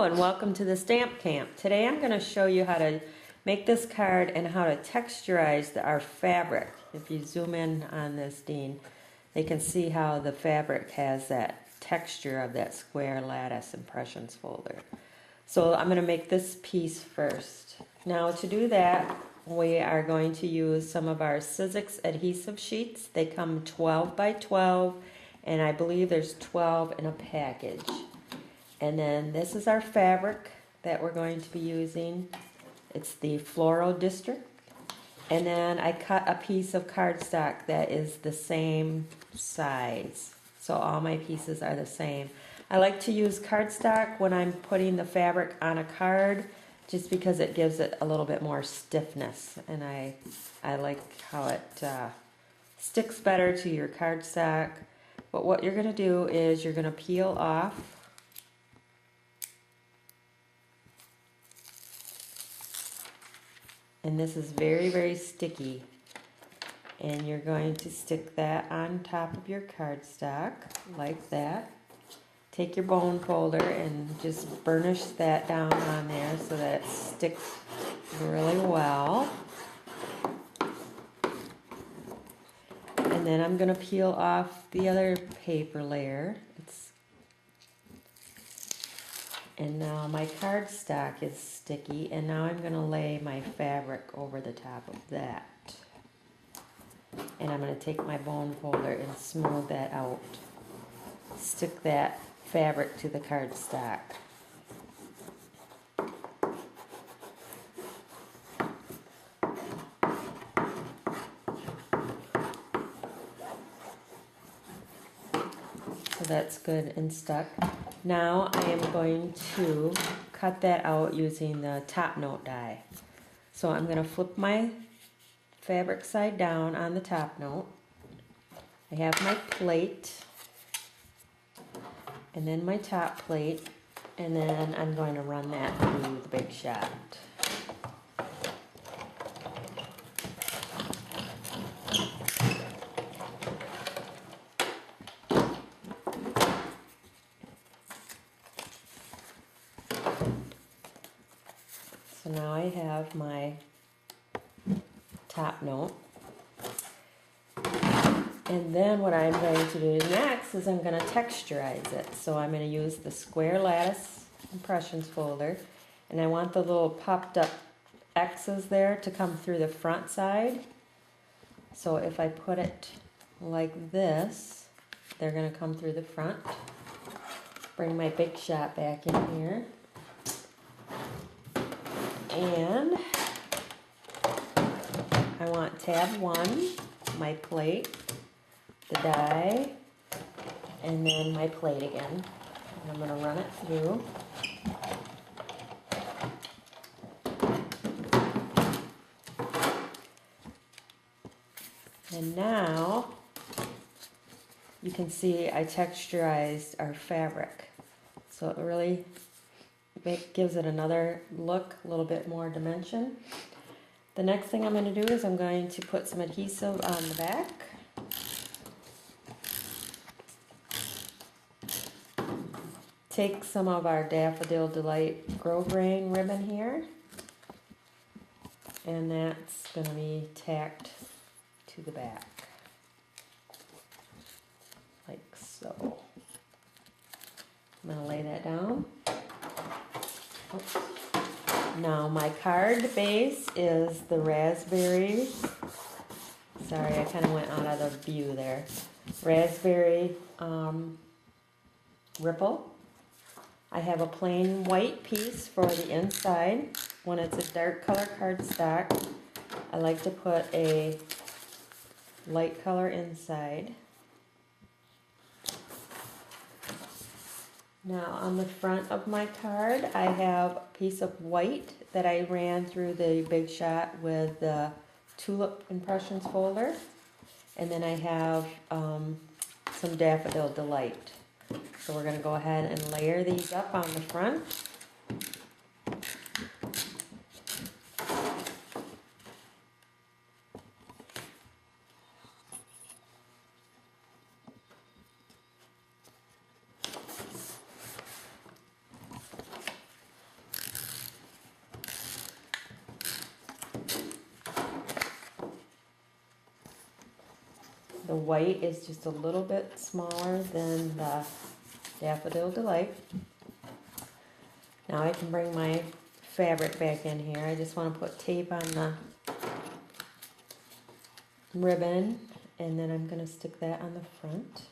And welcome to the Stamp Camp. Today I'm going to show you how to make this card and how to texturize our fabric. If you zoom in on this, Dean, they can see how the fabric has that texture of that square lattice impressions folder. So I'm going to make this piece first. Now to do that, we are going to use some of our Sizzix adhesive sheets. They come 12 by 12, and I believe there's 12 in a package. And then this is our fabric that we're going to be using. It's the Floral District. And then I cut a piece of cardstock that is the same size. So all my pieces are the same. I like to use cardstock when I'm putting the fabric on a card just because it gives it a little bit more stiffness. And I like how it sticks better to your cardstock. But what you're going to do is you're going to peel off and this is very, very sticky. And you're going to stick that on top of your cardstock, like that. Take your bone folder and just burnish that down on there so that it sticks really well. And then I'm going to peel off the other paper layer. And now my cardstock is sticky, and now I'm going to lay my fabric over the top of that. And I'm going to take my bone folder and smooth that out. Stick that fabric to the cardstock. So that's good and stuck. Now I am going to cut that out using the top note die. So I'm going to flip my fabric side down on the top note. I have my plate and then my top plate, and then I'm going to run that through the Big Shot. So now I have my top note. And then what I'm going to do next is I'm going to texturize it. So I'm going to use the square lattice impressions folder, and I want the little popped up X's there to come through the front side. So if I put it like this, they're going to come through the front. Bring my Big Shot back in here. And I want tab 1, my plate, the die, and then my plate again. And I'm going to run it through. And now you can see I texturized our fabric. So it really gives it another look, a little bit more dimension. The next thing I'm going to do is I'm going to put some adhesive on the back. Take some of our Daffodil Delight Grosgrain ribbon here, and that's going to be tacked to the back, like so. I'm going to lay that down. Oops. Now my card base is the raspberry. Sorry, I kind of went out of the view there. Raspberry ripple. I have a plain white piece for the inside. When it's a dark color cardstock, I like to put a light color inside. Now on the front of my card, I have a piece of white that I ran through the Big Shot with the Tulip Impressions folder. And then I have some Daffodil Delight. So we're going to go ahead and layer these up on the front. The white is just a little bit smaller than the Daffodil Delight. Now I can bring my fabric back in here. I just want to put tape on the ribbon, and then I'm going to stick that on the front,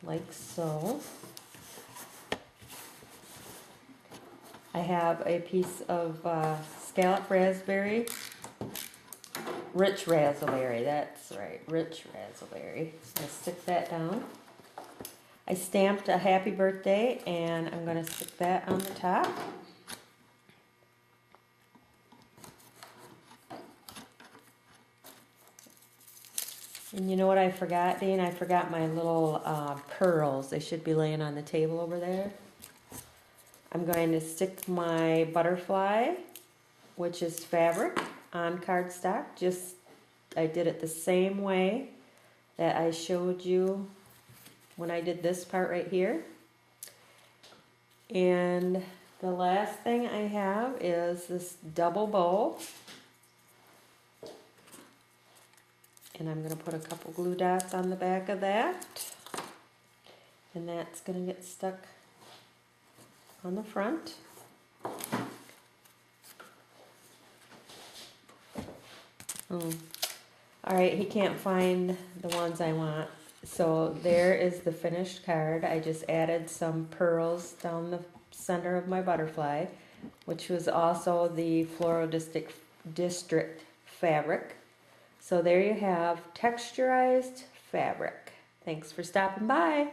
like so. I have a piece of scallop raspberry, rich raspberry, that's right, rich raspberry. I'll stick that down. I stamped a happy birthday, and I'm going to stick that on the top. And you know what I forgot, Dean? I forgot my little pearls. They should be laying on the table over there. I'm going to stick my butterfly, which is fabric, on cardstock. I did it the same way that I showed you when I did this part right here. And the last thing I have is this double bow. And I'm going to put a couple glue dots on the back of that. And that's going to get stuck on the front. Alright, he can't find the ones I want. So there is the finished card. I just added some pearls down the center of my butterfly, which was also the Floral District fabric. So there you have texturized fabric. Thanks for stopping by.